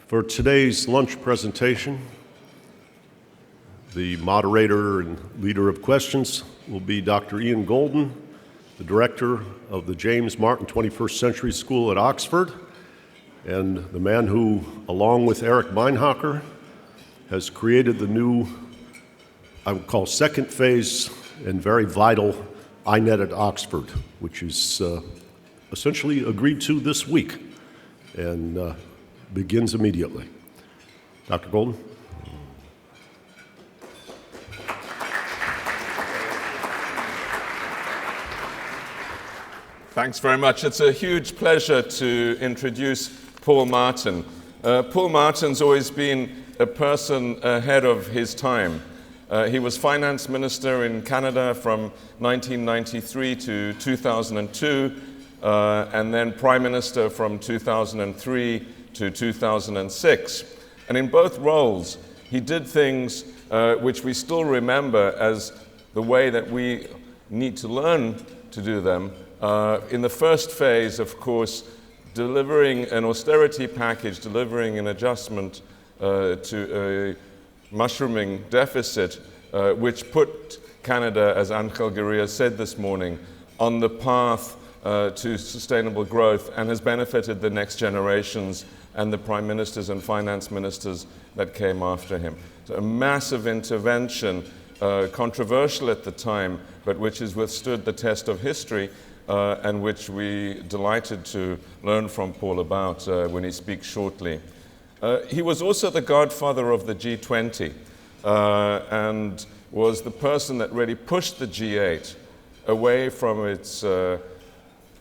For today's lunch presentation, the moderator and leader of questions will be Dr. Ian Golden, the director of the James Martin 21st Century School at Oxford, and the man who, along with Eric Beinhocker, has created the new, I would call, second phase and very vital INET at Oxford, which is essentially agreed to this week and begins immediately. Dr. Golden. Thanks very much. It's a huge pleasure to introduce Paul Martin. Paul Martin's always been a person ahead of his time. He was finance minister in Canada from 1993 to 2002, and then prime minister from 2003 to 2006. And in both roles, he did things which we still remember as the way that we need to learn to do them. In the first phase, of course, delivering an austerity package, delivering an adjustment to a mushrooming deficit, which put Canada, as Angel Gurria said this morning, on the path to sustainable growth and has benefited the next generations and the prime ministers and finance ministers that came after him. So a massive intervention, controversial at the time, but which has withstood the test of history, and which we're delighted to learn from Paul about when he speaks shortly. He was also the godfather of the G20 and was the person that really pushed the G8 away from its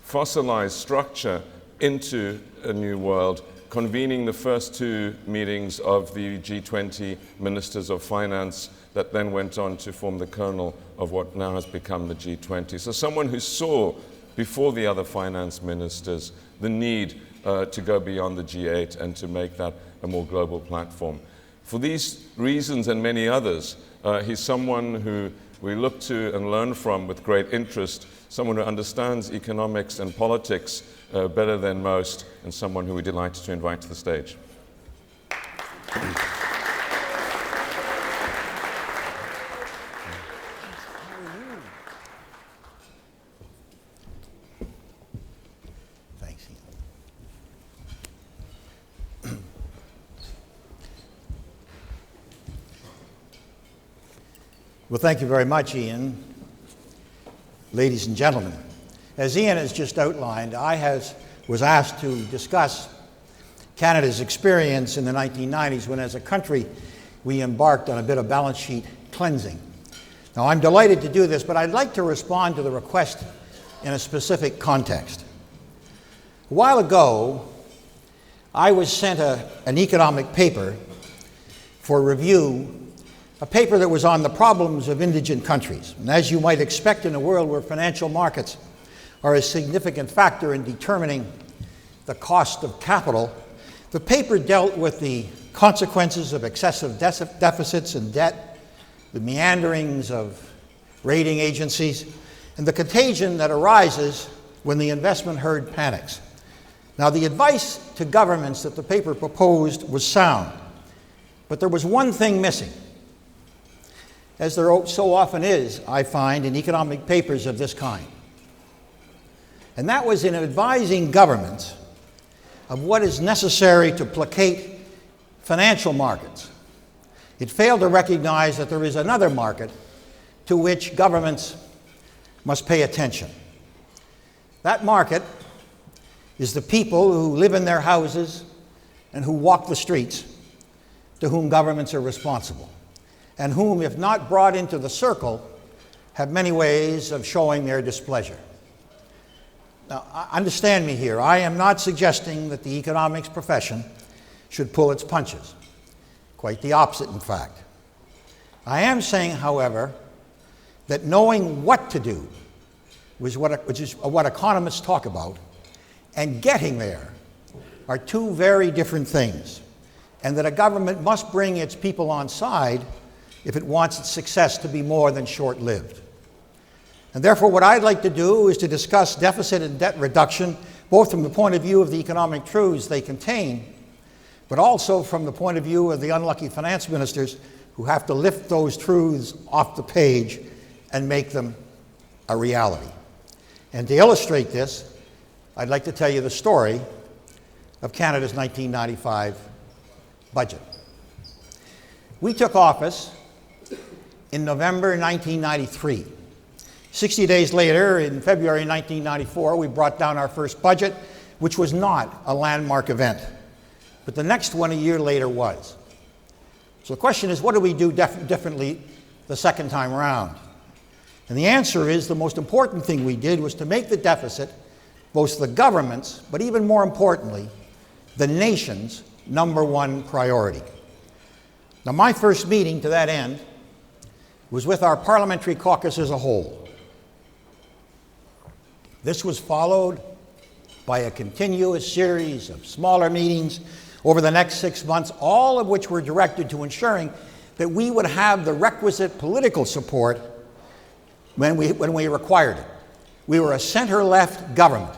fossilized structure into a new world, convening the first two meetings of the G20 ministers of finance that then went on to form the kernel of what now has become the G20. So someone who saw, before the other finance ministers, the need to go beyond the G8 and to make that a more global platform. For these reasons and many others, he's someone who we look to and learn from with great interest, someone who understands economics and politics better than most, and someone who we're delighted to invite to the stage. Thanks, Ian. Well, thank you very much, Ian. Ladies and gentlemen, as Ian has just outlined, I was asked to discuss Canada's experience in the 1990s when, as a country, we embarked on a bit of balance sheet cleansing. Now, I'm delighted to do this, but I'd like to respond to the request in a specific context. A while ago, I was sent an economic paper for review, a paper that was on the problems of indigent countries. And as you might expect in a world where financial markets are a significant factor in determining the cost of capital, the paper dealt with the consequences of excessive deficits and debt, the meanderings of rating agencies, and the contagion that arises when the investment herd panics. Now, the advice to governments that the paper proposed was sound, but there was one thing missing, as there so often is, I find, in economic papers of this kind. And that was in advising governments of what is necessary to placate financial markets. It failed to recognize that there is another market to which governments must pay attention. That market is the people who live in their houses and who walk the streets, to whom governments are responsible, and whom, if not brought into the circle, have many ways of showing their displeasure. Now, understand me here. I am not suggesting that the economics profession should pull its punches. Quite the opposite, in fact. I am saying, however, that knowing what to do, which is what economists talk about, and getting there are two very different things, and that a government must bring its people on side if it wants its success to be more than short-lived. And therefore, what I'd like to do is to discuss deficit and debt reduction, both from the point of view of the economic truths they contain, but also from the point of view of the unlucky finance ministers who have to lift those truths off the page and make them a reality. And to illustrate this, I'd like to tell you the story of Canada's 1995 budget. We took office in November 1993. 60 days later, in February 1994, we brought down our first budget, which was not a landmark event. But the next one a year later was. So the question is, what do we do differently the second time around? And the answer is the most important thing we did was to make the deficit both the government's, but even more importantly, the nation's #1 priority. Now, my first meeting to that end was with our parliamentary caucus as a whole. This was followed by a continuous series of smaller meetings over the next 6 months, all of which were directed to ensuring that we would have the requisite political support when we required it. We were a center-left government,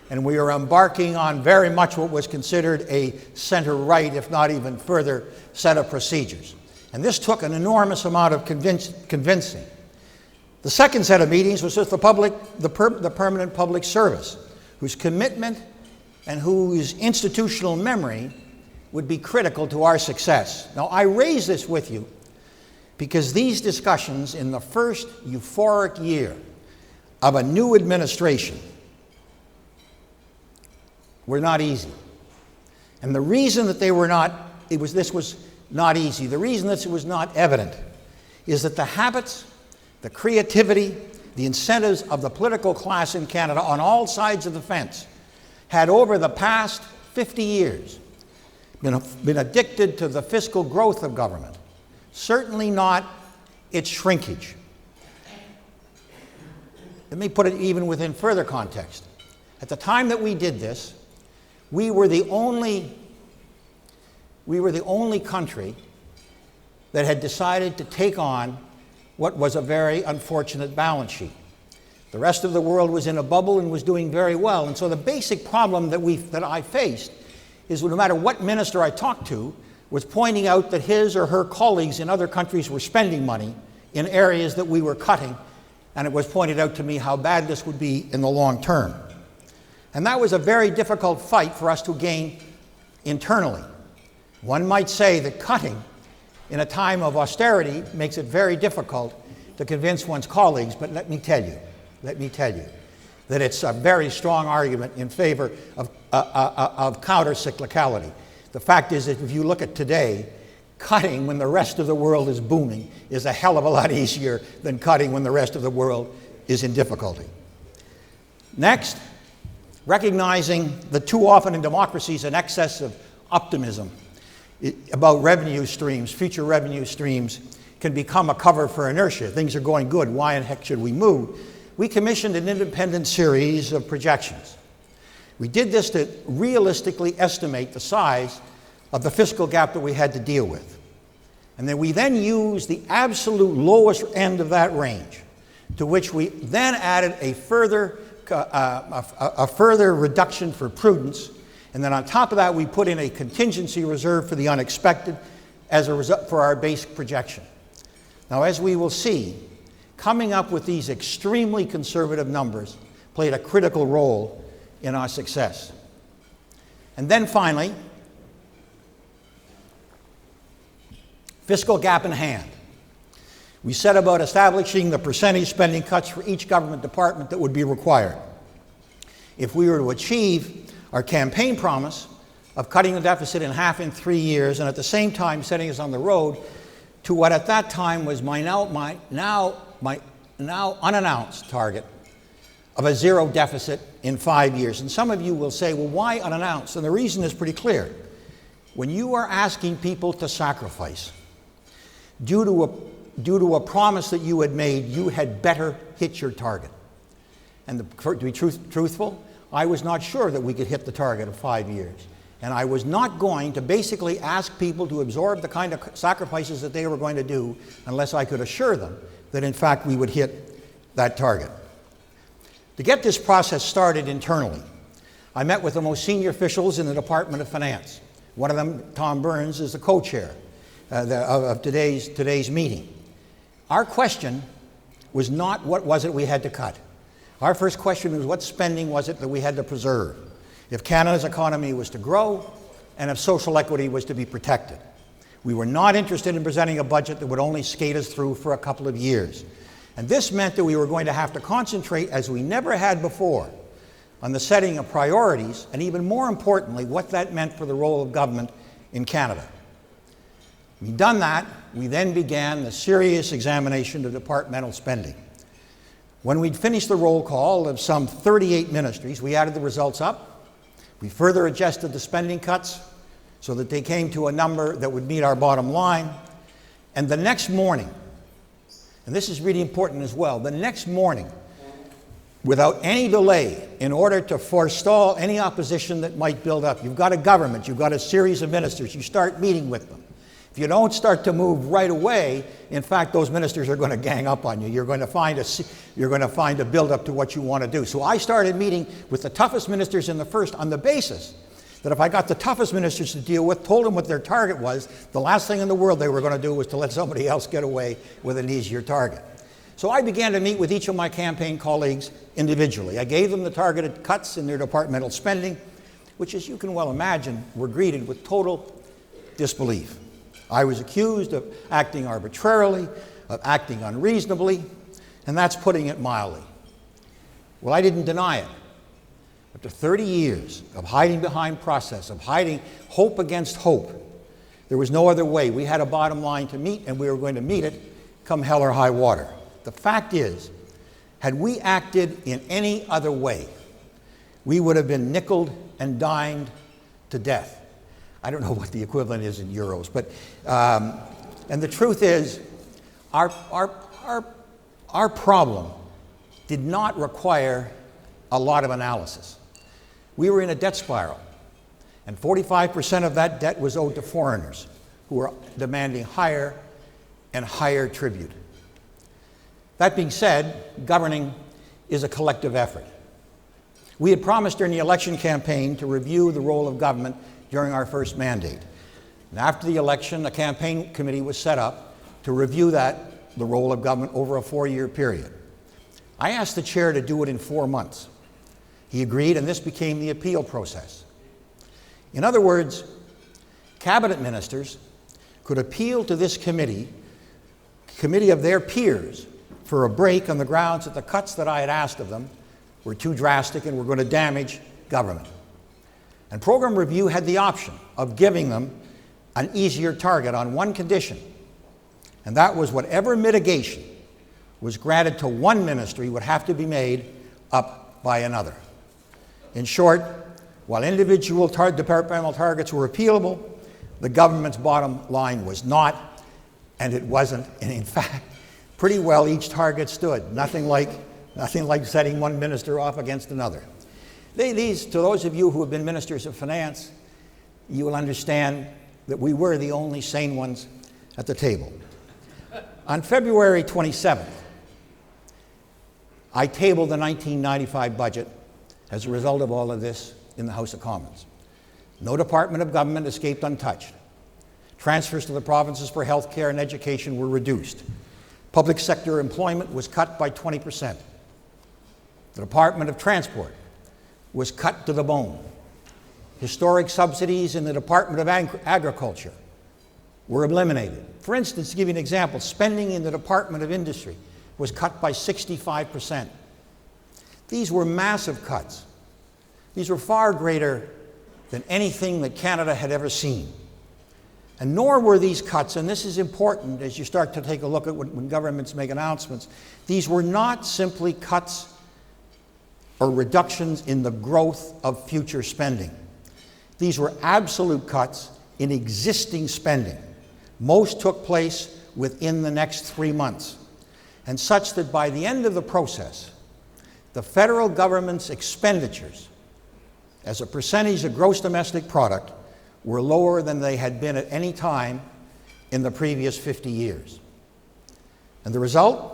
and we were embarking on very much what was considered a center-right, if not even further, set of procedures. And this took an enormous amount of convincing. The second set of meetings was with the permanent public service, whose commitment and whose institutional memory would be critical to our success. Now, I raise this with you because these discussions in the first euphoric year of a new administration were not easy. And the reason that this was not easy, the reason this was not evident, is that the habits, the creativity, the incentives of the political class in Canada on all sides of the fence had over the past 50 years been addicted to the fiscal growth of government, certainly not its shrinkage. Let me put it even within further context. At the time that we did this, we were the only country that had decided to take on what was a very unfortunate balance sheet. The rest of the world was in a bubble and was doing very well. And so the basic problem that I faced is no matter what minister I talked to was pointing out that his or her colleagues in other countries were spending money in areas that we were cutting, and it was pointed out to me how bad this would be in the long term. And that was a very difficult fight for us to gain internally. One might say that cutting in a time of austerity makes it very difficult to convince one's colleagues, but let me tell you that it's a very strong argument in favor of counter-cyclicality. The fact is that if you look at today, cutting when the rest of the world is booming is a hell of a lot easier than cutting when the rest of the world is in difficulty. Next, recognizing that too often in democracies an excess of optimism about revenue streams, future revenue streams, can become a cover for inertia. Things are going good. Why in heck should we move? We commissioned an independent series of projections. We did this to realistically estimate the size of the fiscal gap that we had to deal with. And then we used the absolute lowest end of that range, to which we then added a further reduction for prudence. And then on top of that, we put in a contingency reserve for the unexpected as a result for our base projection. Now, as we will see, coming up with these extremely conservative numbers played a critical role in our success. And then finally, fiscal gap in hand. We set about establishing the percentage spending cuts for each government department that would be required. If we were to achieve our campaign promise of cutting the deficit in half in 3 years, and at the same time setting us on the road to what at that time was my now unannounced target of a zero deficit in 5 years. And some of you will say, well, why unannounced? And the reason is pretty clear. When you are asking people to sacrifice due to a promise that you had made, you had better hit your target. And to be truthful, I was not sure that we could hit the target of 5 years. And I was not going to basically ask people to absorb the kind of sacrifices that they were going to do unless I could assure them that, in fact, we would hit that target. To get this process started internally, I met with the most senior officials in the Department of Finance, One of them, Tom Burns, is the co-chair of today's meeting. Our question was not what was it we had to cut. Our first question was what spending was it that we had to preserve if Canada's economy was to grow and if social equity was to be protected. We were not interested in presenting a budget that would only skate us through for a couple of years. And this meant that we were going to have to concentrate, as we never had before, on the setting of priorities, and even more importantly, what that meant for the role of government in Canada. We'd done that, we then began the serious examination of departmental spending. When we'd finished the roll call of some 38 ministries, we added the results up. We further adjusted the spending cuts so that they came to a number that would meet our bottom line. And the next morning, and this is really important as well, the next morning, without any delay, in order to forestall any opposition that might build up, you've got a government, you've got a series of ministers, you start meeting with them. If you don't start to move right away, in fact, those ministers are going to gang up on you. You're going to find a build-up to what you want to do. So I started meeting with the toughest ministers in the first on the basis that if I got the toughest ministers to deal with, told them what their target was, the last thing in the world they were going to do was to let somebody else get away with an easier target. So I began to meet with each of my campaign colleagues individually. I gave them the targeted cuts in their departmental spending, which, as you can well imagine, were greeted with total disbelief. I was accused of acting arbitrarily, of acting unreasonably, and that's putting it mildly. Well, I didn't deny it. After 30 years of hiding behind process, of hiding hope against hope, there was no other way. We had a bottom line to meet, and we were going to meet it come hell or high water. The fact is, had we acted in any other way, we would have been nickeled and dimed to death. I don't know what the equivalent is in euros, but and the truth is, our problem did not require a lot of analysis. We were in a debt spiral, and 45% of that debt was owed to foreigners who were demanding higher and higher tribute. That being said, governing is a collective effort. We had promised during the election campaign to review the role of government during our first mandate. And after the election, a campaign committee was set up to review the role of government over a 4-year period. I asked the chair to do it in 4 months. He agreed, and this became the appeal process. In other words, cabinet ministers could appeal to this committee of their peers, for a break on the grounds that the cuts that I had asked of them were too drastic and were going to damage government. And program review had the option of giving them an easier target on one condition, and that was whatever mitigation was granted to one ministry would have to be made up by another. In short, while individual departmental targets were appealable, the government's bottom line was not, and it wasn't, and in fact, pretty well each target stood. Nothing like setting one minister off against another. To those of you who have been ministers of finance, you will understand that we were the only sane ones at the table. On February 27th, I tabled the 1995 budget as a result of all of this in the House of Commons. No department of government escaped untouched. Transfers to the provinces for health care and education were reduced. Public sector employment was cut by 20%. The Department of Transport was cut to the bone. Historic subsidies in the Department of Agriculture were eliminated. For instance, to give you an example, spending in the Department of Industry was cut by 65%. These were massive cuts. These were far greater than anything that Canada had ever seen. And nor were these cuts, and this is important as you start to take a look at when governments make announcements, these were not simply cuts or reductions in the growth of future spending. These were absolute cuts in existing spending. Most took place within the next 3 months, and such that by the end of the process, the federal government's expenditures as a percentage of gross domestic product were lower than they had been at any time in the previous 50 years. And the result?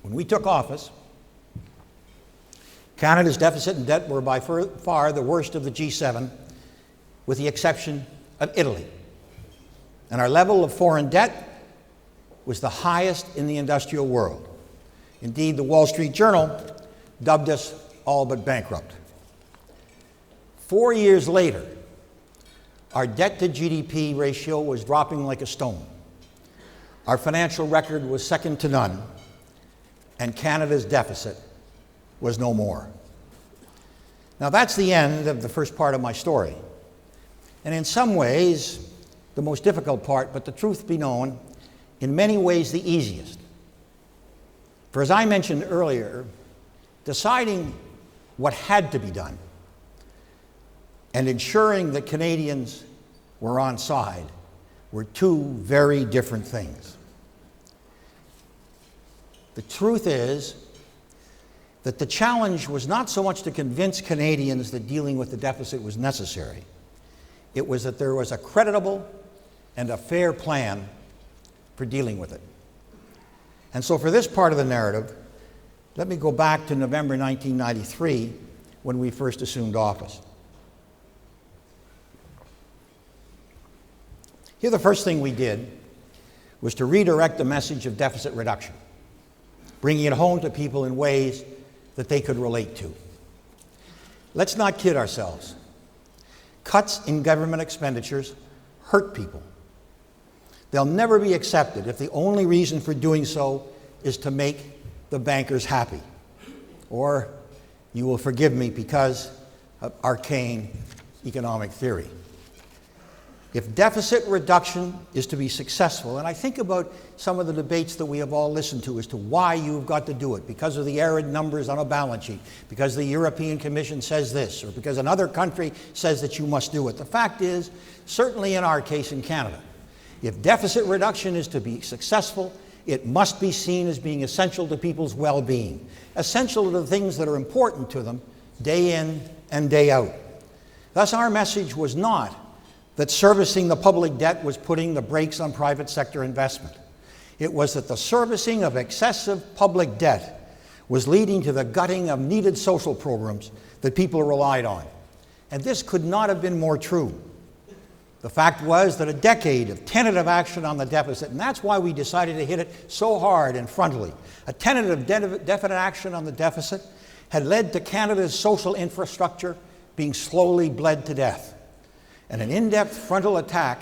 When we took office, Canada's deficit and debt were by far the worst of the G7, with the exception of Italy. And our level of foreign debt was the highest in the industrial world. Indeed, the Wall Street Journal dubbed us all but bankrupt. 4 years later, our debt to GDP ratio was dropping like a stone. Our financial record was second to none, and Canada's deficit was no more. Now that's the end of the first part of my story. And in some ways, the most difficult part, but the truth be known, in many ways the easiest. For as I mentioned earlier, deciding what had to be done and ensuring that Canadians were on side were two very different things. The truth is that the challenge was not so much to convince Canadians that dealing with the deficit was necessary. It was that there was a creditable and a fair plan for dealing with it. And so for this part of the narrative, let me go back to November 1993 when we first assumed office. Here, the first thing we did was to redirect the message of deficit reduction, bringing it home to people in ways that they could relate to. Let's not kid ourselves. Cuts in government expenditures hurt people. They'll never be accepted if the only reason for doing so is to make the bankers happy. Or, you will forgive me because of arcane economic theory. If deficit reduction is to be successful, and I think about some of the debates that we have all listened to as to why you've got to do it, because of the arid numbers on a balance sheet, because the European Commission says this, or because another country says that you must do it. The fact is, certainly in our case in Canada, if deficit reduction is to be successful, it must be seen as being essential to people's well-being, essential to the things that are important to them day in and day out. Thus, our message was not that servicing the public debt was putting the brakes on private sector investment. It was that the servicing of excessive public debt was leading to the gutting of needed social programs that people relied on. And this could not have been more true. The fact was that a decade of tentative action on the deficit, and that's why we decided to hit it so hard and frontally, a tentative definite action on the deficit had led to Canada's social infrastructure being slowly bled to death. And an in-depth frontal attack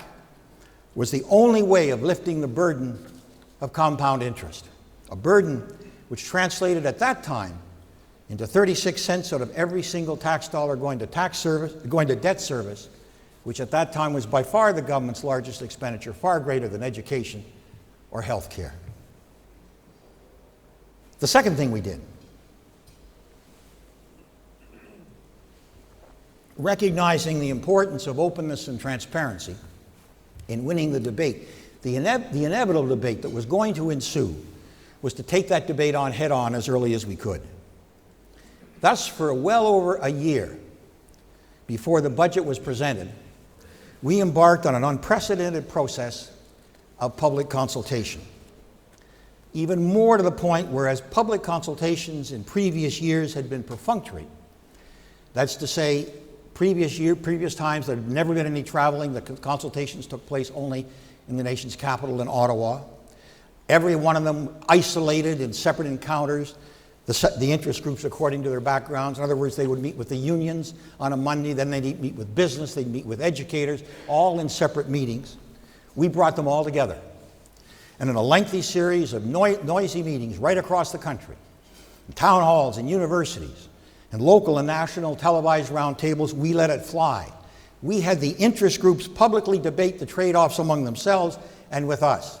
was the only way of lifting the burden of compound interest, a burden which translated at that time into 36 cents out of every single tax dollar going to debt service, which at that time was by far the government's largest expenditure, far greater than education or health care. The second thing we did, recognizing the importance of openness and transparency in winning the debate, the inevitable debate that was going to ensue was to take that debate on head-on as early as we could. Thus, for well over a year before the budget was presented, we embarked on an unprecedented process of public consultation. Even more to the point, whereas public consultations in previous years had been perfunctory, that's to say, previous times there had never been any traveling, the consultations took place only in the nation's capital in Ottawa. Every one of them isolated in separate encounters, the interest groups according to their backgrounds. In other words, they would meet with the unions on a Monday, then they'd meet with business, they'd meet with educators, all in separate meetings. We brought them all together. And in a lengthy series of noisy meetings right across the country, in town halls and universities, and local and national televised roundtables, we let it fly. We had the interest groups publicly debate the trade-offs among themselves and with us.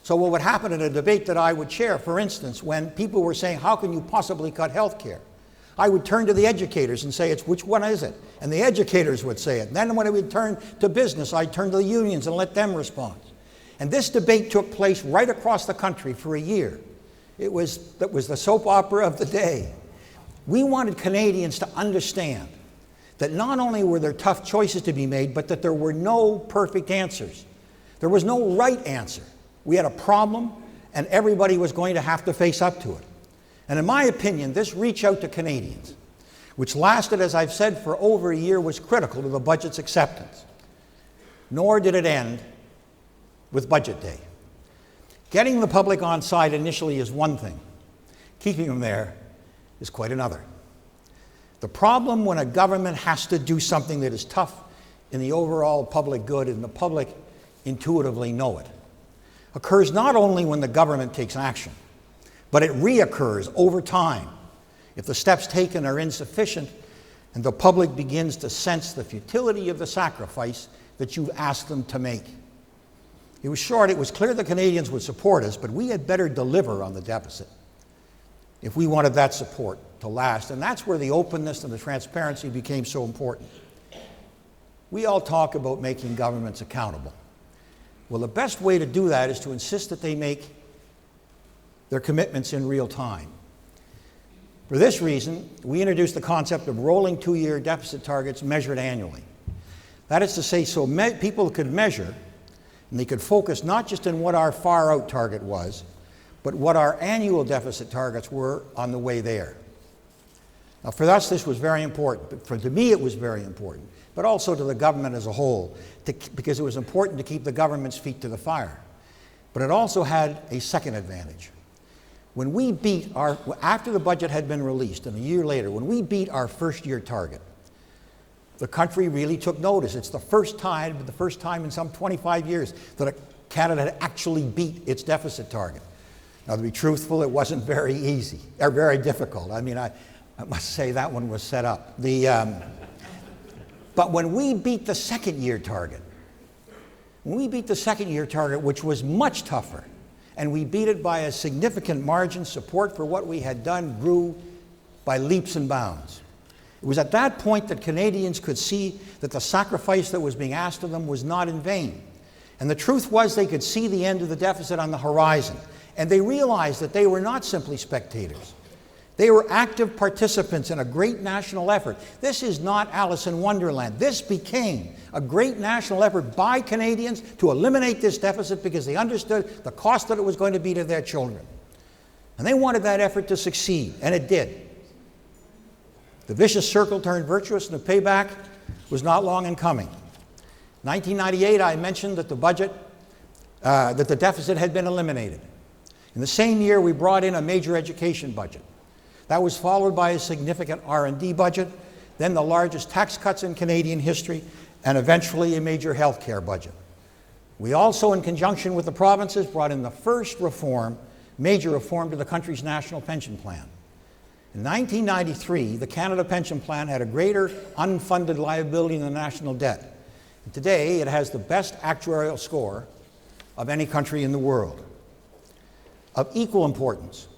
So what would happen in a debate that I would chair, for instance, when people were saying, how can you possibly cut health care? I would turn to the educators and say, which one is it? And the educators would say it. And then when I would turn to business, I'd turn to the unions and let them respond. And this debate took place right across the country for a year. That was the soap opera of the day. We wanted Canadians to understand that not only were there tough choices to be made, but that there were no perfect answers. There was no right answer. We had a problem, and everybody was going to have to face up to it. And in my opinion, this reach out to Canadians, which lasted, as I've said, for over a year, was critical to the budget's acceptance. Nor did it end with Budget Day. Getting the public on side initially is one thing. Keeping them there is quite another. The problem when a government has to do something that is tough in the overall public good and the public intuitively know it occurs not only when the government takes action, but it reoccurs over time if the steps taken are insufficient and the public begins to sense the futility of the sacrifice that you've asked them to make. It was short, it was clear the Canadians would support us, but we had better deliver on the deficit if we wanted that support to last. And that's where the openness and the transparency became so important. We all talk about making governments accountable. Well, the best way to do that is to insist that they make their commitments in real time. For this reason, we introduced the concept of rolling two-year deficit targets measured annually. That is to say, so people could measure and they could focus not just on what our far-out target was, but what our annual deficit targets were on the way there. Now, for us, this was very important. To me, it was very important, but also to the government as a whole, because it was important to keep the government's feet to the fire. But it also had a second advantage. When we beat after the budget had been released, and a year later, when we beat our first-year target, the country really took notice. It's the first time in some 25 years that Canada had actually beat its deficit target. Now, to be truthful, it wasn't very easy, or very difficult. I mean, I must say that one was set up. But when we beat the second-year target, which was much tougher, and we beat it by a significant margin, support for what we had done grew by leaps and bounds. It was at that point that Canadians could see that the sacrifice that was being asked of them was not in vain. And the truth was they could see the end of the deficit on the horizon. And they realized that they were not simply spectators. They were active participants in a great national effort. This is not Alice in Wonderland. This became a great national effort by Canadians to eliminate this deficit because they understood the cost that it was going to be to their children. And they wanted that effort to succeed, and it did. The vicious circle turned virtuous, and the payback was not long in coming. 1998, I mentioned that that the deficit had been eliminated. In the same year, we brought in a major education budget. That was followed by a significant R&D budget, then the largest tax cuts in Canadian history, and eventually a major health care budget. We also, in conjunction with the provinces, brought in the first major reform to the country's national pension plan. In 1993, the Canada Pension Plan had a greater unfunded liability than the national debt. And today, it has the best actuarial score of any country in the world. Of equal importance,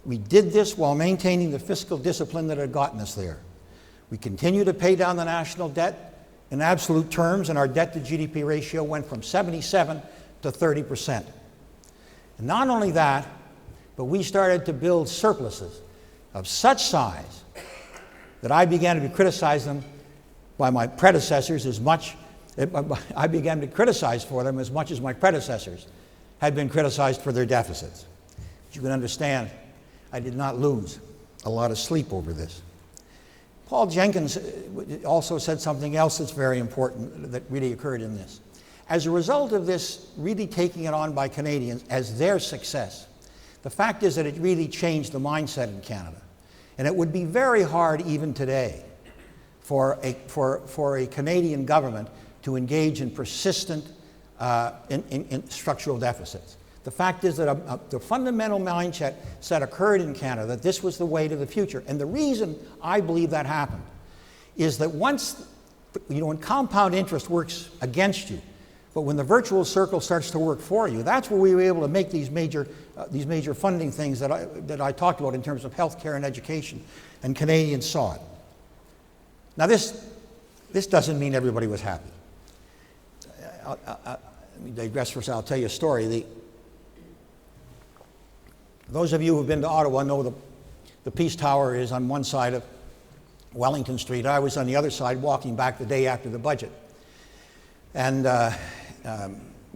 we did this while maintaining the fiscal discipline that had gotten us there. We continue to pay down the national debt in absolute terms, and our debt-to-GDP ratio went from 77 to 30%. And not only that, but we started to build surpluses of such size that I began to be criticized them by my predecessors I began to criticize for them as much as my predecessors had been criticized for their deficits. As you can understand, I did not lose a lot of sleep over this. Paul Jenkins also said something else that's very important that really occurred in this. As a result of this really taking it on by Canadians as their success, the fact is that it really changed the mindset in Canada. And it would be very hard even today for a Canadian government to engage in persistent in structural deficits. The fact is that the fundamental mindset occurred in Canada that this was the way to the future. And the reason I believe that happened is that once, when compound interest works against you, but when the virtual circle starts to work for you, that's where we were able to make these major funding things that I talked about in terms of healthcare and education, and Canadians saw it. Now this doesn't mean everybody was happy. Let me digress for a second. I'll tell you a story. Those of you who've been to Ottawa know the Peace Tower is on one side of Wellington Street. I was on the other side walking back the day after the budget. And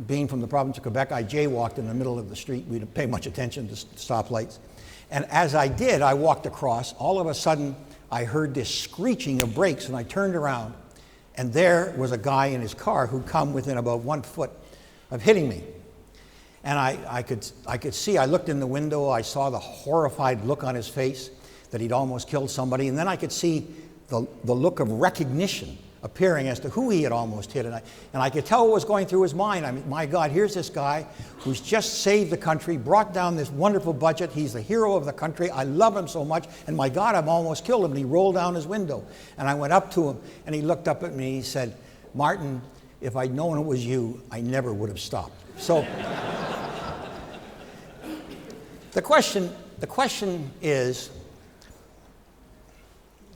being from the province of Quebec, I jaywalked in the middle of the street. We didn't pay much attention to stoplights. And as I did, I walked across. All of a sudden, I heard this screeching of brakes, and I turned around, and there was a guy in his car who'd come within about 1 foot of hitting me. And I could see, I looked in the window, I saw the horrified look on his face that he'd almost killed somebody, and then I could see the look of recognition appearing as to who he had almost hit. And I could tell what was going through his mind. I mean, my God, here's this guy who's just saved the country, brought down this wonderful budget. He's the hero of the country. I love him so much. And my God, I've almost killed him. And he rolled down his window. And I went up to him, and he looked up at me. He said, "Martin, if I'd known it was you, I never would have stopped." So the question is,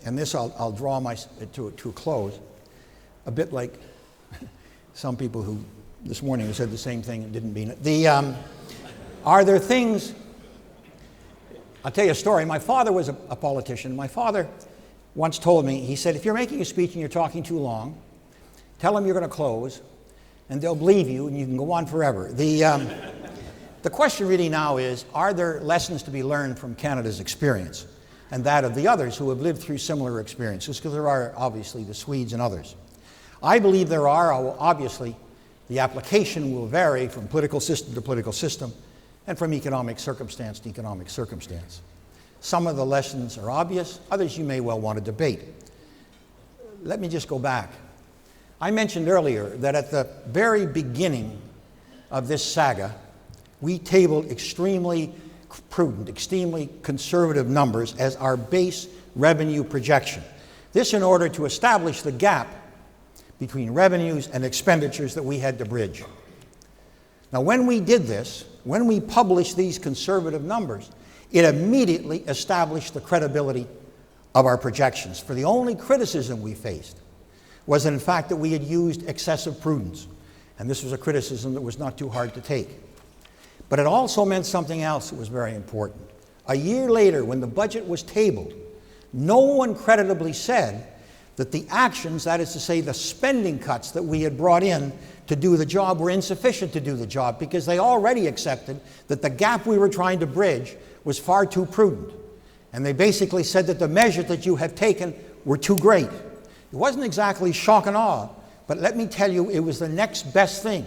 and this I'll draw to a close, a bit like some people who this morning said the same thing and didn't mean it. Are there things, I'll tell you a story. My father was a politician. My father once told me, he said, if you're making a speech and you're talking too long, tell them you're going to close, and they'll believe you, and you can go on forever. The question really now is, are there lessons to be learned from Canada's experience and that of the others who have lived through similar experiences? Because there are obviously the Swedes and others. I believe there are. Obviously, the application will vary from political system to political system and from economic circumstance to economic circumstance. Some of the lessons are obvious, others you may well want to debate. Let me just go back. I mentioned earlier that at the very beginning of this saga, we tabled extremely prudent, extremely conservative numbers as our base revenue projection. This in order to establish the gap between revenues and expenditures that we had to bridge. Now, when we did this, when we published these conservative numbers, it immediately established the credibility of our projections. For the only criticism we faced was, in fact, that we had used excessive prudence. And this was a criticism that was not too hard to take. But it also meant something else that was very important. A year later, when the budget was tabled, no one creditably said that the actions, that is to say, the spending cuts that we had brought in to do the job were insufficient to do the job, because they already accepted that the gap we were trying to bridge was far too prudent. And they basically said that the measures that you have taken were too great. It wasn't exactly shock and awe, but let me tell you, it was the next best thing.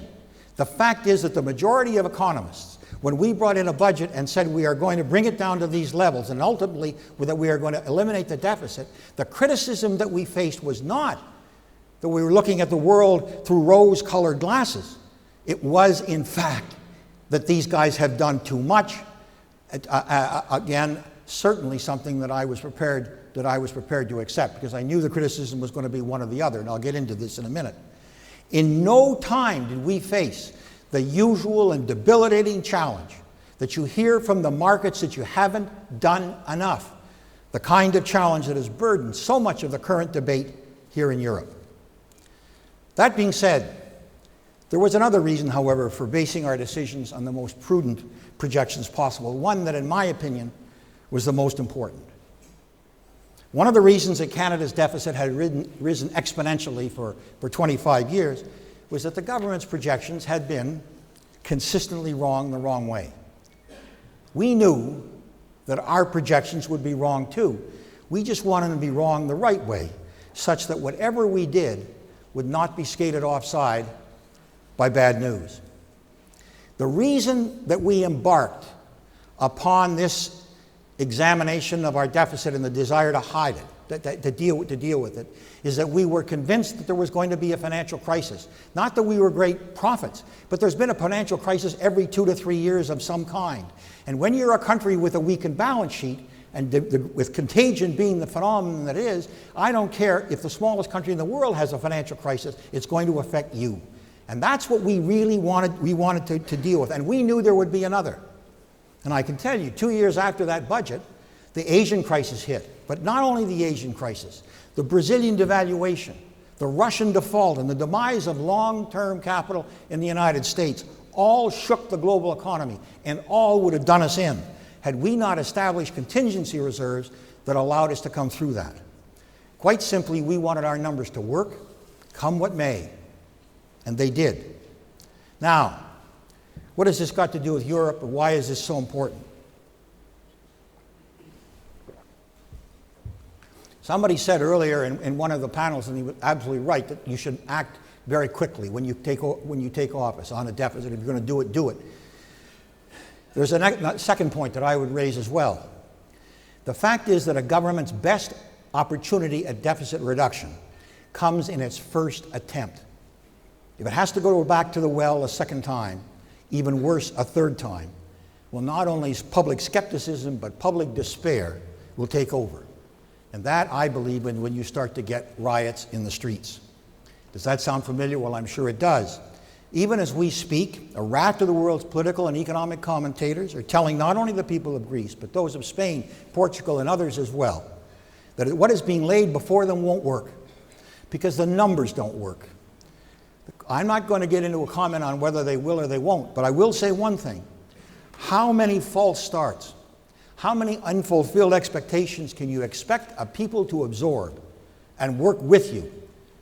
The fact is that the majority of economists, when we brought in a budget and said we are going to bring it down to these levels and ultimately that we are going to eliminate the deficit, the criticism that we faced was not that we were looking at the world through rose-colored glasses. It was, in fact, that these guys have done too much. Again, certainly something that I was prepared to accept, because I knew the criticism was going to be one or the other, and I'll get into this in a minute. In no time did we face the usual and debilitating challenge that you hear from the markets that you haven't done enough, the kind of challenge that has burdened so much of the current debate here in Europe. That being said, there was another reason, however, for basing our decisions on the most prudent projections possible, one that, in my opinion, was the most important. One of the reasons that Canada's deficit had risen exponentially for 25 years was that the government's projections had been consistently wrong the wrong way. We knew that our projections would be wrong too. We just wanted them to be wrong the right way, such that whatever we did would not be skated offside by bad news. The reason that we embarked upon this examination of our deficit and the desire to hide it, to deal with it, is that we were convinced that there was going to be a financial crisis. Not that we were great prophets, but there's been a financial crisis every 2 to 3 years of some kind. And when you're a country with a weakened balance sheet, and with contagion being the phenomenon that it is, I don't care if the smallest country in the world has a financial crisis, it's going to affect you. And that's what we really wanted to deal with. And we knew there would be another. And I can tell you, 2 years after that budget, the Asian crisis hit. But not only the Asian crisis, the Brazilian devaluation, the Russian default, and the demise of long-term capital in the United States all shook the global economy, and all would have done us in had we not established contingency reserves that allowed us to come through that. Quite simply, we wanted our numbers to work, come what may, and they did. Now, what has this got to do with Europe, and why is this so important? Somebody said earlier in one of the panels, and he was absolutely right, that you should act very quickly when you take office on a deficit. If you're going to do it, do it. There's a second point that I would raise as well. The fact is that a government's best opportunity at deficit reduction comes in its first attempt. If it has to go back to the well a second time, even worse, a third time, well, not only public skepticism, but public despair will take over. And that, I believe, when you start to get riots in the streets. Does that sound familiar? Well, I'm sure it does. Even as we speak, a raft of the world's political and economic commentators are telling not only the people of Greece, but those of Spain, Portugal, and others as well, that what is being laid before them won't work, because the numbers don't work. I'm not going to get into a comment on whether they will or they won't, but I will say one thing. How many false starts, how many unfulfilled expectations can you expect a people to absorb and work with you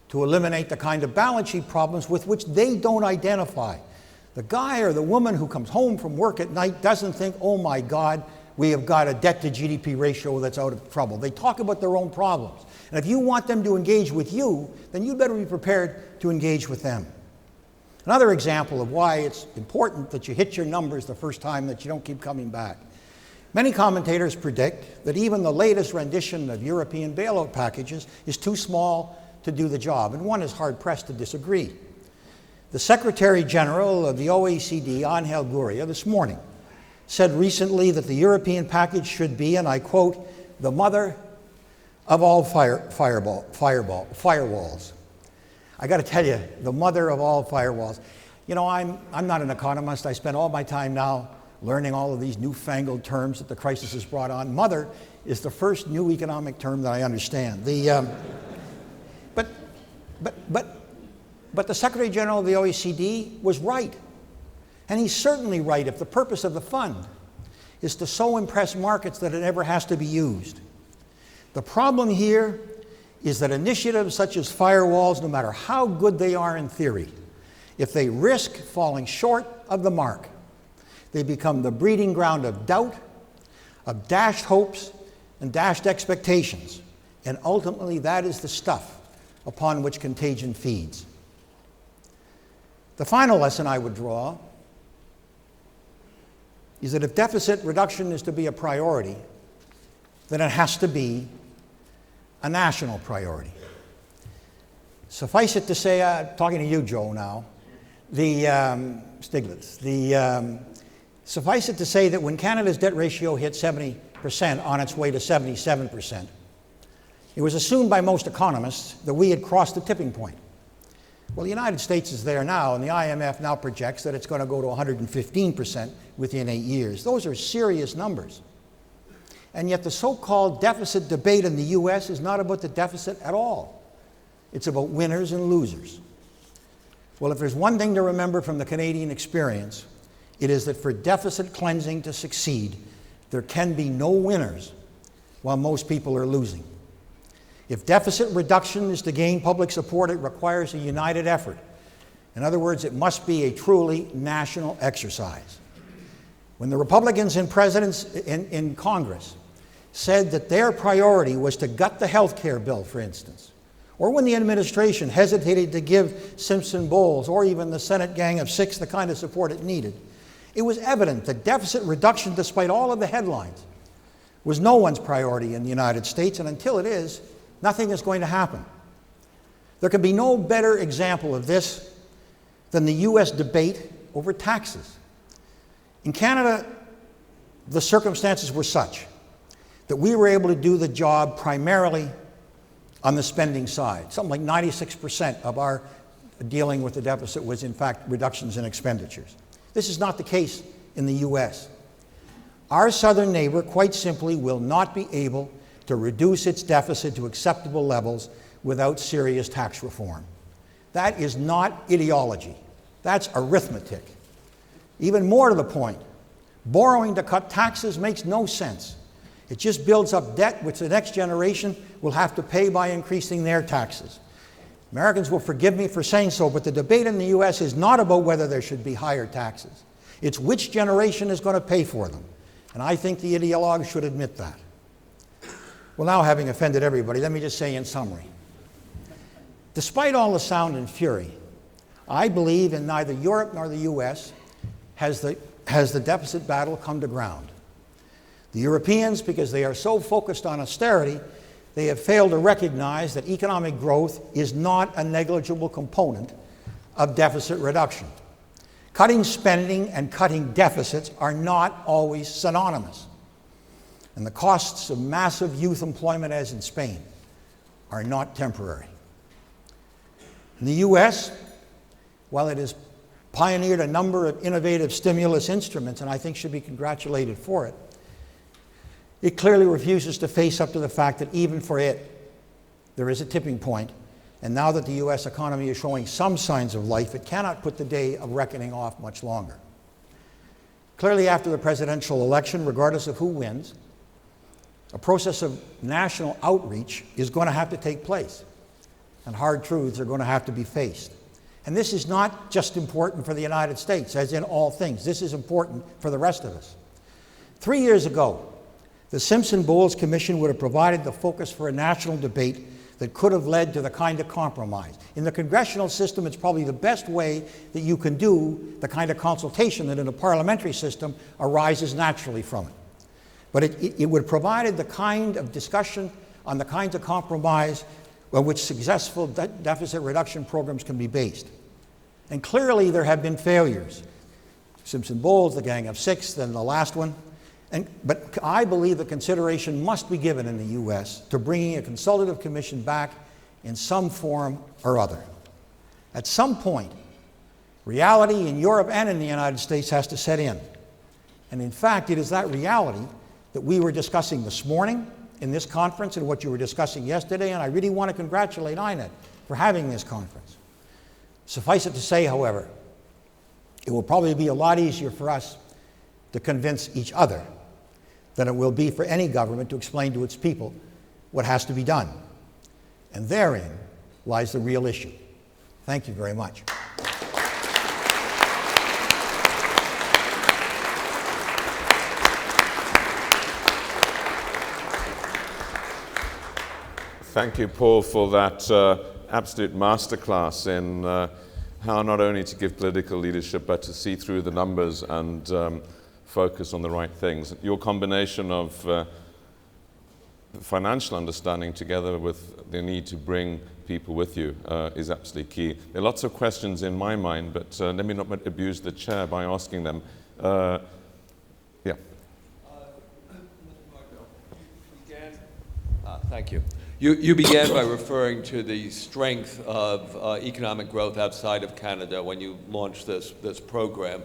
to eliminate the kind of balance sheet problems with which they don't identify? The guy or the woman who comes home from work at night doesn't think, oh my God, we have got a debt to GDP ratio that's out of trouble. They talk about their own problems. And if you want them to engage with you, then you better be prepared to engage with them. Another example of why it's important that you hit your numbers the first time, that you don't keep coming back. Many commentators predict that even the latest rendition of European bailout packages is too small to do the job, and one is hard-pressed to disagree. The Secretary General of the OECD, Angel Gurria, this morning said recently that the European package should be, and I quote, the mother of all firewalls. I got to tell you, the mother of all firewalls. You know, I'm not an economist. I spend all my time now learning all of these newfangled terms that the crisis has brought on. Mother is the first new economic term that I understand. But the Secretary General of the OECD was right. And he's certainly right if the purpose of the fund is to so impress markets that it never has to be used. The problem here is that initiatives such as firewalls, no matter how good they are in theory, if they risk falling short of the mark, they become the breeding ground of doubt, of dashed hopes, and dashed expectations. And ultimately, that is the stuff upon which contagion feeds. The final lesson I would draw is that if deficit reduction is to be a priority, then it has to be a national priority. Suffice it to say, talking to you, Joe, now, Stiglitz, suffice it to say that when Canada's debt ratio hit 70% on its way to 77%, it was assumed by most economists that we had crossed the tipping point. Well, the United States is there now, and the IMF now projects that it's going to go to 115% within 8 years. Those are serious numbers. And yet the so-called deficit debate in the US is not about the deficit at all. It's about winners and losers. Well, if there's one thing to remember from the Canadian experience, it is that for deficit cleansing to succeed, there can be no winners while most people are losing. If deficit reduction is to gain public support, it requires a united effort. In other words, it must be a truly national exercise. When the Republicans in Congress said that their priority was to gut the health care bill, for instance, or when the administration hesitated to give Simpson-Bowles or even the Senate Gang of Six the kind of support it needed, it was evident that deficit reduction, despite all of the headlines, was no one's priority in the United States, and until it is, nothing is going to happen. There can be no better example of this than the US debate over taxes. In Canada, the circumstances were such that we were able to do the job primarily on the spending side. Something like 96% of our dealing with the deficit was, in fact, reductions in expenditures. This is not the case in the US. Our southern neighbor, quite simply, will not be able to reduce its deficit to acceptable levels without serious tax reform. That is not ideology. That's arithmetic. Even more to the point, borrowing to cut taxes makes no sense. It just builds up debt which the next generation will have to pay by increasing their taxes. Americans will forgive me for saying so, but the debate in the US is not about whether there should be higher taxes. It's which generation is going to pay for them. And I think the ideologues should admit that. Well, now having offended everybody, let me just say in summary. Despite all the sound and fury, I believe in neither Europe nor the US has the deficit battle come to ground. The Europeans, because they are so focused on austerity, they have failed to recognize that economic growth is not a negligible component of deficit reduction. Cutting spending and cutting deficits are not always synonymous. And the costs of massive youth employment, as in Spain, are not temporary. In the US, while it has pioneered a number of innovative stimulus instruments, and I think should be congratulated for it, it clearly refuses to face up to the fact that even for it, there is a tipping point. And now that the US economy is showing some signs of life, it cannot put the day of reckoning off much longer. Clearly, after the presidential election, regardless of who wins, a process of national outreach is going to have to take place, and hard truths are going to have to be faced. And this is not just important for the United States, as in all things. This is important for the rest of us. 3 years ago, the Simpson-Bowles Commission would have provided the focus for a national debate that could have led to the kind of compromise. In the congressional system, it's probably the best way that you can do the kind of consultation that in a parliamentary system arises naturally from it. But it would have provided the kind of discussion on the kinds of compromise on which successful deficit reduction programs can be based. And clearly there have been failures. Simpson-Bowles, the Gang of Six, then the last one. But I believe that consideration must be given in the US to bringing a consultative commission back in some form or other. At some point, reality in Europe and in the United States has to set in. And in fact, it is that reality that we were discussing this morning in this conference and what you were discussing yesterday, and I really want to congratulate INET for having this conference. Suffice it to say, however, it will probably be a lot easier for us to convince each other than it will be for any government to explain to its people what has to be done. And therein lies the real issue. Thank you very much. Thank you, Paul, for that absolute masterclass in how not only to give political leadership, but to see through the numbers and focus on the right things. Your combination of financial understanding together with the need to bring people with you is absolutely key. There are lots of questions in my mind, but let me not abuse the chair by asking them. Yeah. Thank you. You began by referring to the strength of economic growth outside of Canada when you launched this program.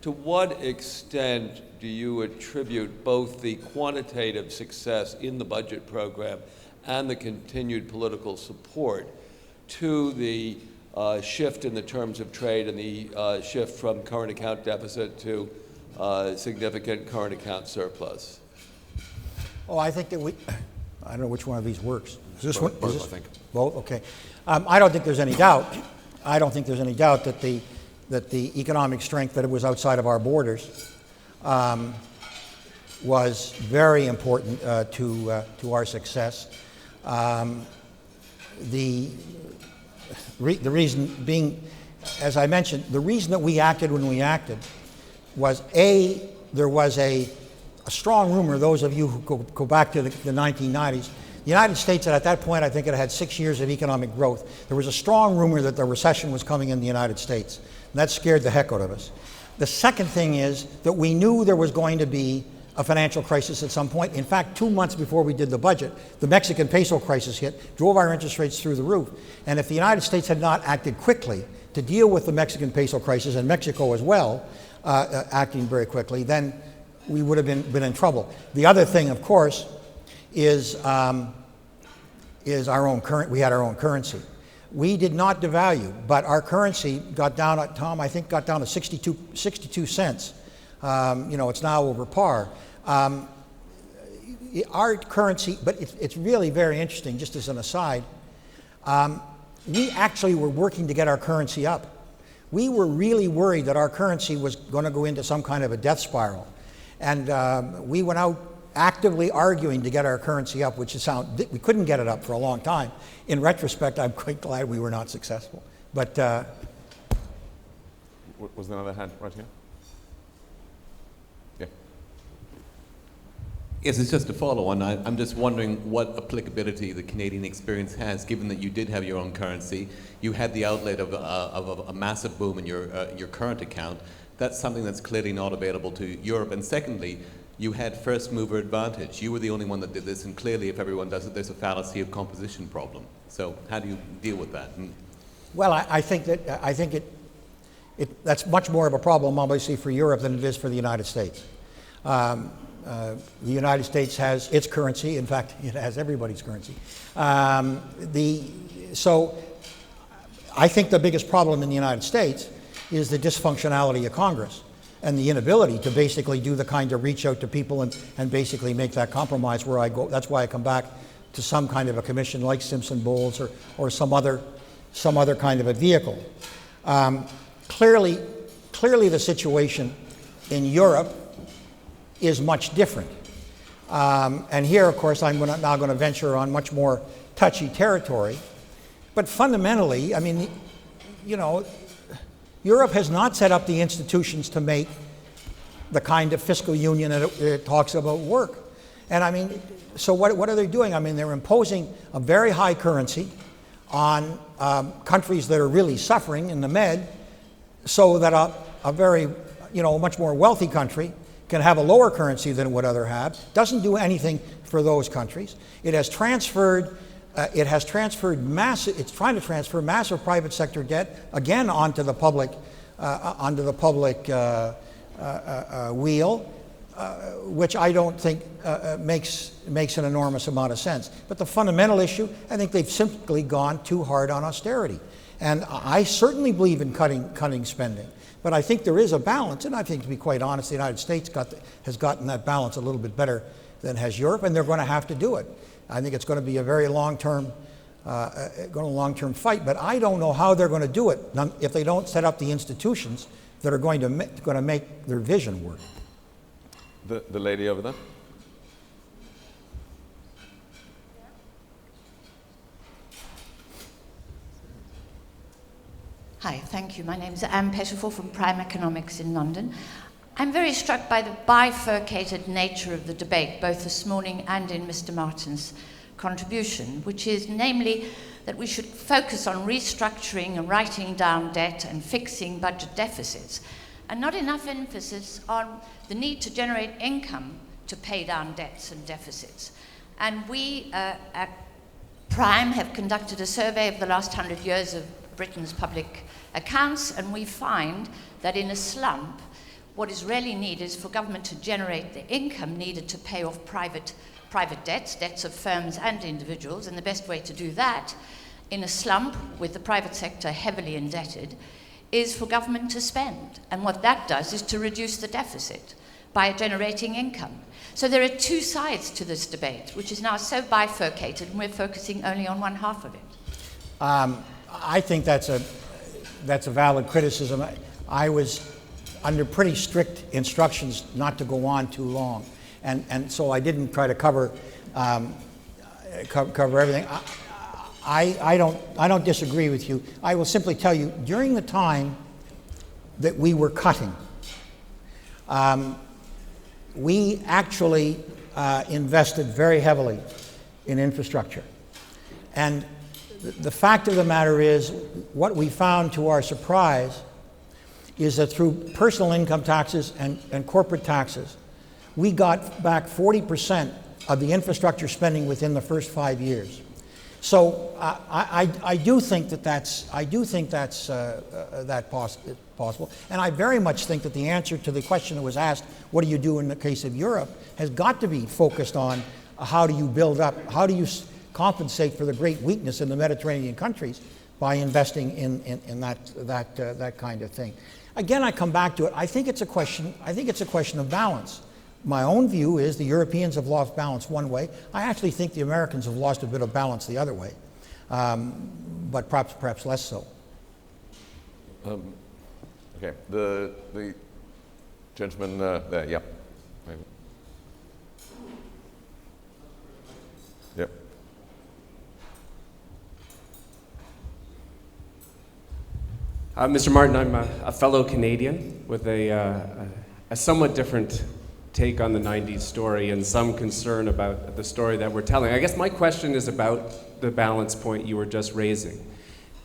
To what extent do you attribute both the quantitative success in the budget program and the continued political support to the shift in the terms of trade and the shift from current account deficit to significant current account surplus? Oh, I think that I don't know which one of these works. Is this one? Both, I think. Both? Okay. I don't think there's any doubt. I don't think there's any doubt that the economic strength that it was outside of our borders was very important to our success. The reason being, as I mentioned, the reason that we acted when we acted was there was a strong rumor, those of you who go back to the 1990s, the United States at that point, I think it had 6 years of economic growth. There was a strong rumor that the recession was coming in the United States. And that scared the heck out of us. The second thing is that we knew there was going to be a financial crisis at some point. In fact, 2 months before we did the budget, the Mexican peso crisis hit, drove our interest rates through the roof. And if the United States had not acted quickly to deal with the Mexican peso crisis, and Mexico as well, acting very quickly, then we would have been in trouble. The other thing, of course, is our own currency. We had our own currency. We did not devalue, but our currency got down, Tom, I think got down to 62 cents. It's now over par. Our currency, but it's really very interesting, just as an aside, we actually were working to get our currency up. We were really worried that our currency was going to go into some kind of a death spiral. And we went out actively arguing to get our currency up, which we couldn't get it up for a long time. In retrospect, I'm quite glad we were not successful. But Was there another hand right here? Yeah. Yes, it's just a follow-on. I'm just wondering what applicability the Canadian experience has, given that you did have your own currency, you had the outlet of a massive boom in your current account. That's something that's clearly not available to Europe. And secondly, you had first mover advantage. You were the only one that did this, and clearly, if everyone does it, there's a fallacy of composition problem. So how do you deal with that? well, I think that's much more of a problem, obviously, for Europe than it is for the United States. The United States has its currency. In fact, it has everybody's currency. So I think the biggest problem in the United States is the dysfunctionality of Congress and the inability to basically do the kind of reach out to people and basically make that compromise where I go. That's why I come back to some kind of a commission like Simpson-Bowles or some other kind of a vehicle. Clearly the situation in Europe is much different. And here, of course, I'm now going to venture on much more touchy territory. But fundamentally, I mean, you know, Europe has not set up the institutions to make the kind of fiscal union that it talks about work. And I mean, so what are they doing? I mean, they're imposing a very high currency on countries that are really suffering in the Med, so that a very, you know, much more wealthy country can have a lower currency than it would other have. Doesn't do anything for those countries. It has transferred massive. It's trying to transfer massive private sector debt again onto the public wheel, which I don't think makes an enormous amount of sense. But the fundamental issue, I think they've simply gone too hard on austerity, and I certainly believe in cutting spending. But I think there is a balance, and I think, to be quite honest, the United States has gotten that balance a little bit better than has Europe, and they're going to have to do it. I think it's going to be a very long-term fight, but I don't know how they're going to do it if they don't set up the institutions that are going to make their vision work. The lady over there. Hi, thank you. My name is Anne Percival from Prime Economics in London. I'm very struck by the bifurcated nature of the debate, both this morning and in Mr. Martin's contribution, which is namely that we should focus on restructuring and writing down debt and fixing budget deficits, and not enough emphasis on the need to generate income to pay down debts and deficits. And we at Prime have conducted a survey of the last 100 years of Britain's public accounts, and we find that in a slump, what is really needed is for government to generate the income needed to pay off private debts of firms and individuals, and the best way to do that in a slump with the private sector heavily indebted is for government to spend. And what that does is to reduce the deficit by generating income. So there are two sides to this debate, which is now so bifurcated, and we're focusing only on one half of it. I think that's a valid criticism. I was under pretty strict instructions not to go on too long, and so I didn't try to cover everything. I don't disagree with you. I will simply tell you, during the time that we were cutting, we actually invested very heavily in infrastructure, and the fact of the matter is, what we found to our surprise is that through personal income taxes and corporate taxes, we got back 40% of the infrastructure spending within the first 5 years. So I do think that's possible, and I very much think that the answer to the question that was asked, what do you do in the case of Europe, has got to be focused on how do you build up, how do you compensate for the great weakness in the Mediterranean countries by investing in that kind of thing. Again, I come back to it. I think it's a question of balance. My own view is the Europeans have lost balance one way. I actually think the Americans have lost a bit of balance the other way, but perhaps less so. Okay, the gentleman there, yeah. Yep. Mr. Martin, I'm a fellow Canadian with a somewhat different take on the 90s story and some concern about the story that we're telling. I guess my question is about the balance point you were just raising.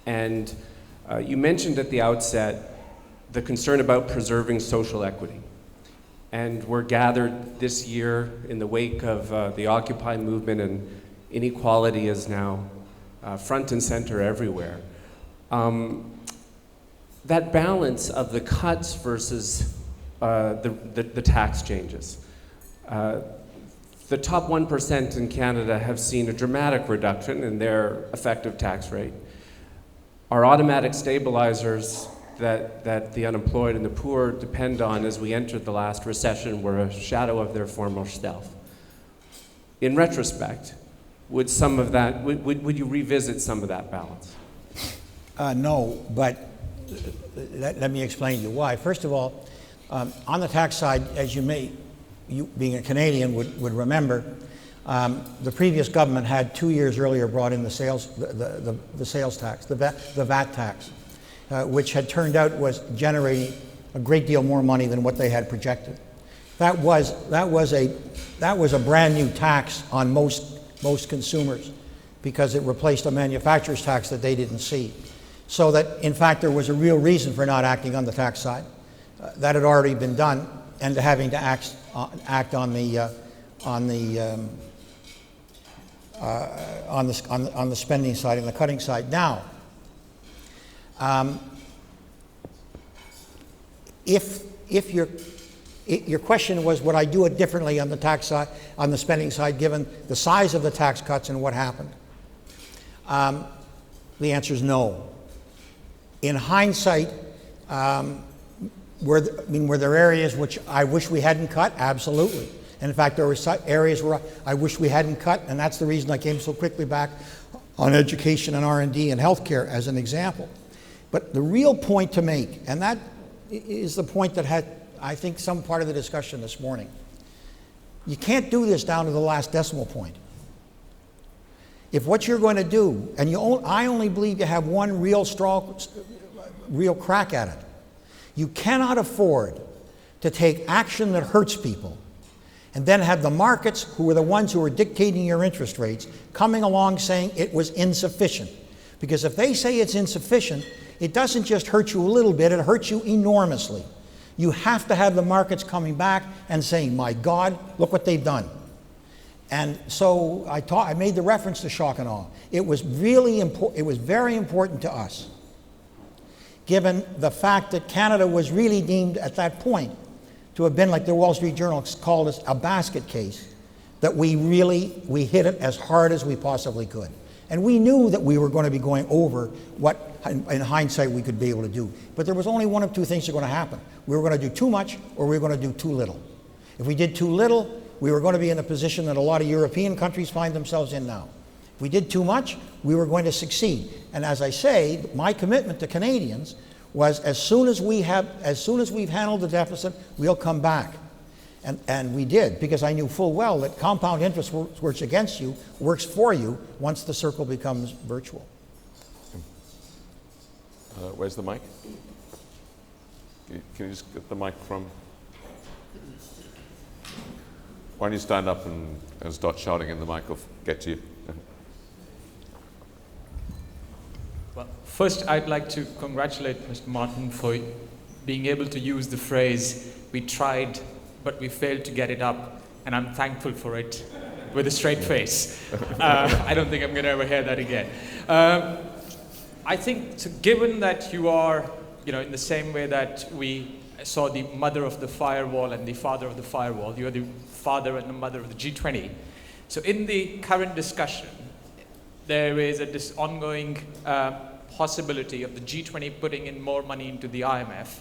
And you mentioned at the outset the concern about preserving social equity. And we're gathered this year in the wake of the Occupy movement, and inequality is now front and center everywhere. That balance of the cuts versus the tax changes. The top 1% in Canada have seen a dramatic reduction in their effective tax rate. Our automatic stabilizers that the unemployed and the poor depend on as we entered the last recession were a shadow of their former self. In retrospect, would you revisit some of that balance? No, but let me explain to you why. First of all, on the tax side, as you being a Canadian would remember, the previous government had 2 years earlier brought in the sales tax, the VAT tax, which had turned out was generating a great deal more money than what they had projected. That was a brand new tax on most consumers because it replaced a manufacturer's tax that they didn't see. So that, in fact, there was a real reason for not acting on the tax side. That had already been done, and having to act on the spending side and the cutting side. Now, if your question was, would I do it differently on the tax side, on the spending side, given the size of the tax cuts and what happened? The answer is no. In hindsight, were there areas which I wish we hadn't cut? Absolutely. And in fact, there were areas where I wish we hadn't cut, and that's the reason I came so quickly back on education and R&D and healthcare as an example. But the real point to make, and that is the point that had, I think, some part of the discussion this morning. You can't do this down to the last decimal point. If what you're going to do, and I only believe you have one real crack at it, you cannot afford to take action that hurts people and then have the markets, who are the ones who are dictating your interest rates, coming along saying it was insufficient. Because if they say it's insufficient, it doesn't just hurt you a little bit, it hurts you enormously. You have to have the markets coming back and saying, my God, look what they've done. And so I made the reference to shock and awe. It was really important. It was very important to us, given the fact that Canada was really deemed at that point to have been, like the Wall Street Journal called us, a basket case, that we hit it as hard as we possibly could. And we knew that we were going to be going over what, in hindsight, we could be able to do. But there was only one of two things that were going to happen. We were going to do too much, or we were going to do too little. If we did too little, we were going to be in a position that a lot of European countries find themselves in now. If we did too much, we were going to succeed. And as I say, my commitment to Canadians was as soon as we've handled the deficit, we'll come back. And we did, because I knew full well that compound interest works against you, works for you once the circle becomes virtual. Where's the mic? Can you just get the mic from? Why don't you stand up and start shouting and the mic will get to you. Well, first I'd like to congratulate Mr. Martin for being able to use the phrase, we tried, but we failed to get it up, and I'm thankful for it with a straight face. I don't think I'm going to ever hear that again. I think, so given that you are, in the same way that we saw the mother of the firewall and the father of the firewall, you are the father and the mother of the G20. So in the current discussion, there is this ongoing possibility of the G20 putting in more money into the IMF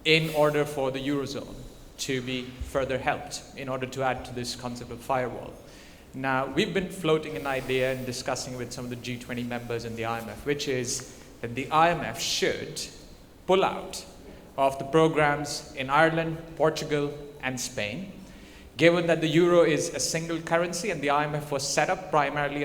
in order for the Eurozone to be further helped in order to add to this concept of firewall. Now, we've been floating an idea and discussing with some of the G20 members in the IMF, which is that the IMF should pull out of the programs in Ireland, Portugal, and Spain, Given that the euro is a single currency and the IMF was set up primarily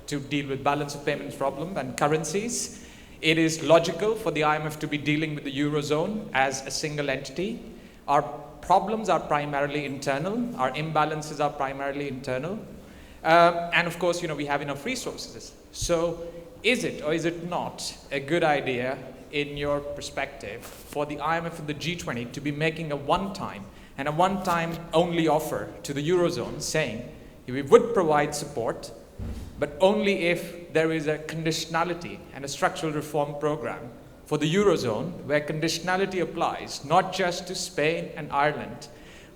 to deal with balance of payments problem and currencies, it is logical for the IMF to be dealing with the eurozone as a single entity. Our problems are primarily internal. Our imbalances are primarily internal. And of course, we have enough resources. So is it or is it not a good idea, in your perspective, for the IMF and the G20 to be making a one-time only offer to the eurozone, saying we would provide support, but only if there is a conditionality and a structural reform program for the eurozone where conditionality applies not just to Spain and Ireland,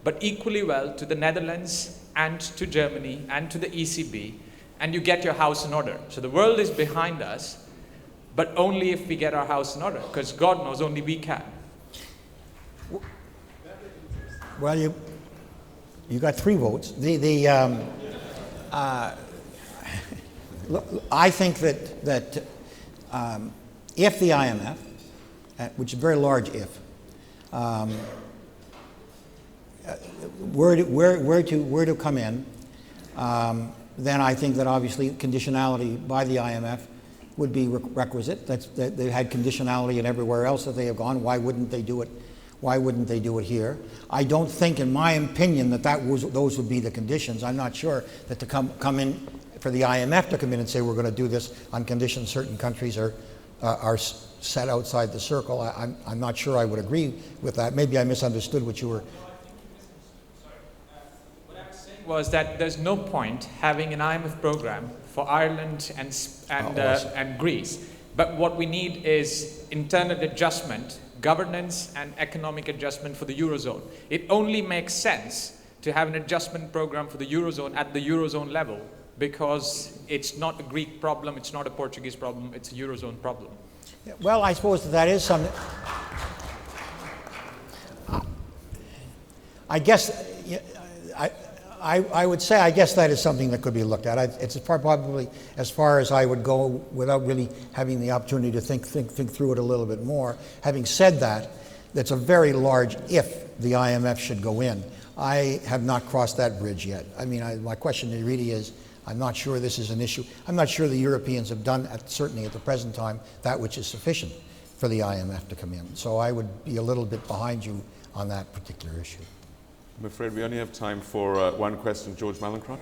but equally well to the Netherlands and to Germany and to the ECB, and you get your house in order. So the world is behind us, but only if we get our house in order, because God knows only we can. Well, you got 3 votes. I think that if the IMF, which is a very large if, were to come in, then I think that obviously conditionality by the IMF would be requisite. They've had conditionality in everywhere else that they have gone. Why wouldn't they do it? Why wouldn't they do it here? I don't think, in my opinion, those would be the conditions. I'm not sure that to come in for the IMF to come in and say we're going to do this on condition certain countries are set outside the circle. I'm not sure I would agree with that. Maybe I misunderstood what you were. What I was saying was that there's no point having an IMF program for Ireland and Greece. But what we need is internal adjustment, governance and economic adjustment for the eurozone. It only makes sense to have an adjustment program for the eurozone at the eurozone level, because it's not a Greek problem, it's not a Portuguese problem, it's a eurozone problem. Well, I suppose that is something. I guess I would say I guess that is something that could be looked at. It's probably as far as I would go without really having the opportunity to think through it a little bit more. Having said that, that's a very large if the IMF should go in. I have not crossed that bridge yet. I mean, my question really is, I'm not sure this is an issue. I'm not sure the Europeans have done, certainly at the present time, that which is sufficient for the IMF to come in. So I would be a little bit behind you on that particular issue. I'm afraid we only have time for one question. George Mallinckrodt.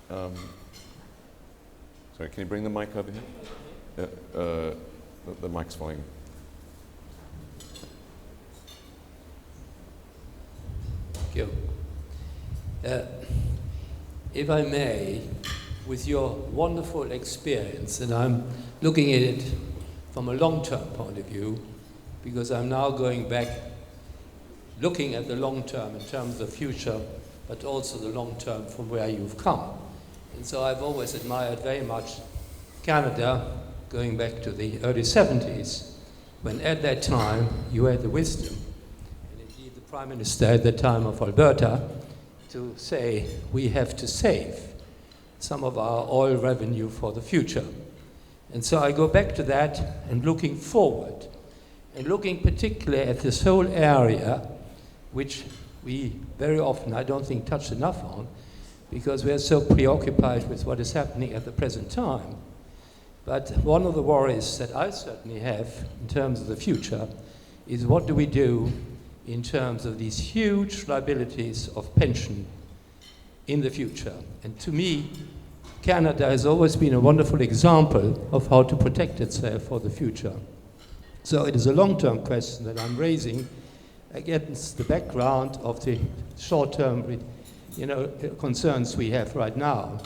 Sorry, can you bring the mic over here? The mic's falling. Thank you. If I may, with your wonderful experience, and I'm looking at it from a long-term point of view, because I'm now going back, looking at the long term in terms of the future, but also the long term from where you've come. And so I've always admired very much Canada, going back to the early 70s, when at that time you had the wisdom, and indeed the Prime Minister at the time of Alberta, to say we have to save some of our oil revenue for the future. And so I go back to that and looking forward, and looking particularly at this whole area, which we very often, I don't think, touch enough on, because we are so preoccupied with what is happening at the present time. But one of the worries that I certainly have in terms of the future is what do we do in terms of these huge liabilities of pension in the future. And to me, Canada has always been a wonderful example of how to protect itself for the future. So it is a long-term question that I'm raising against the background of the short-term, concerns we have right now.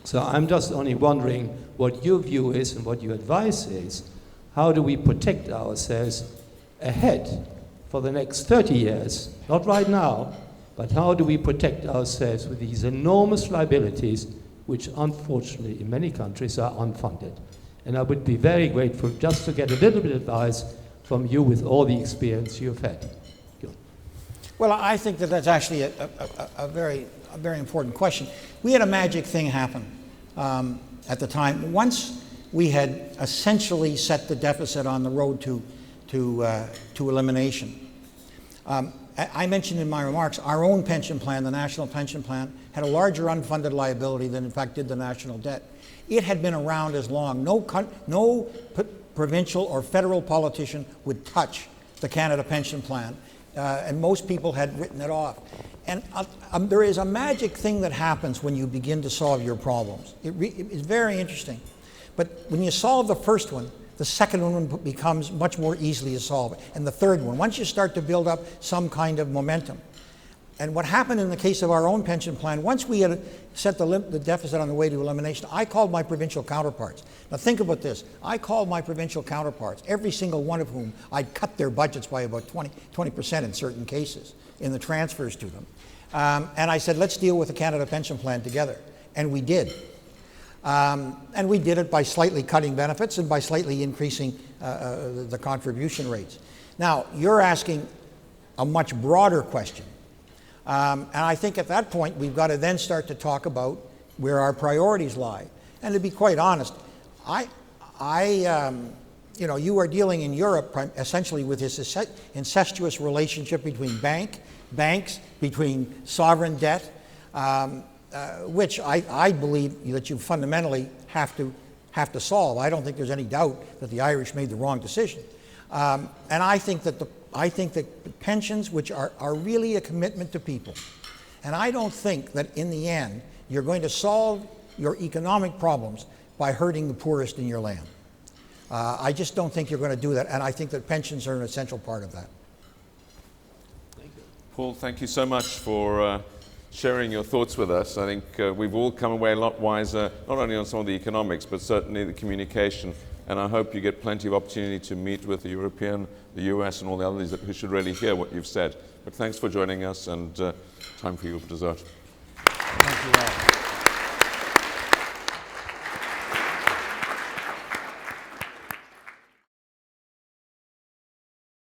So I'm just only wondering what your view is and what your advice is. How do we protect ourselves ahead for the next 30 years? Not right now, but how do we protect ourselves with these enormous liabilities, which unfortunately in many countries are unfunded? And I would be very grateful just to get a little bit of advice from you with all the experience you've had. Well, I think that that's actually a very important question. We had a magic thing happen at the time. Once we had essentially set the deficit on the road to elimination, I mentioned in my remarks, our own pension plan, the national pension plan, had a larger unfunded liability than in fact did the national debt. It had been around as long. No provincial or federal politician would touch the Canada pension plan, and most people had written it off. And there is a magic thing that happens when you begin to solve your problems. It is very interesting. But when you solve the first one, the second one becomes much more easily to solve, and the third one, once you start to build up some kind of momentum. And what happened in the case of our own pension plan, once we had set the deficit on the way to elimination, I called my provincial counterparts. Now think about this. I called my provincial counterparts, every single one of whom I'd cut their budgets by about 20% in certain cases in the transfers to them. And I said, let's deal with the Canada pension plan together. And we did. And we did it by slightly cutting benefits and by slightly increasing the contribution rates. Now, you're asking a much broader question. And I think at that point, we've got to then start to talk about where our priorities lie. And to be quite honest, you are dealing in Europe essentially with this incestuous relationship between banks, between sovereign debt, which I believe that you fundamentally have to solve. I don't think there's any doubt that the Irish made the wrong decision. And I think that the pensions, which are really a commitment to people, and I don't think that in the end you're going to solve your economic problems by hurting the poorest in your land. I just don't think you're going to do that, and I think that pensions are an essential part of that. Thank you. Paul, thank you so much for sharing your thoughts with us. I think we've all come away a lot wiser, not only on some of the economics, but certainly the communication. And I hope you get plenty of opportunity to meet with the European, the US, and all the others who should really hear what you've said. But thanks for joining us, and time for you for dessert. Thank you all.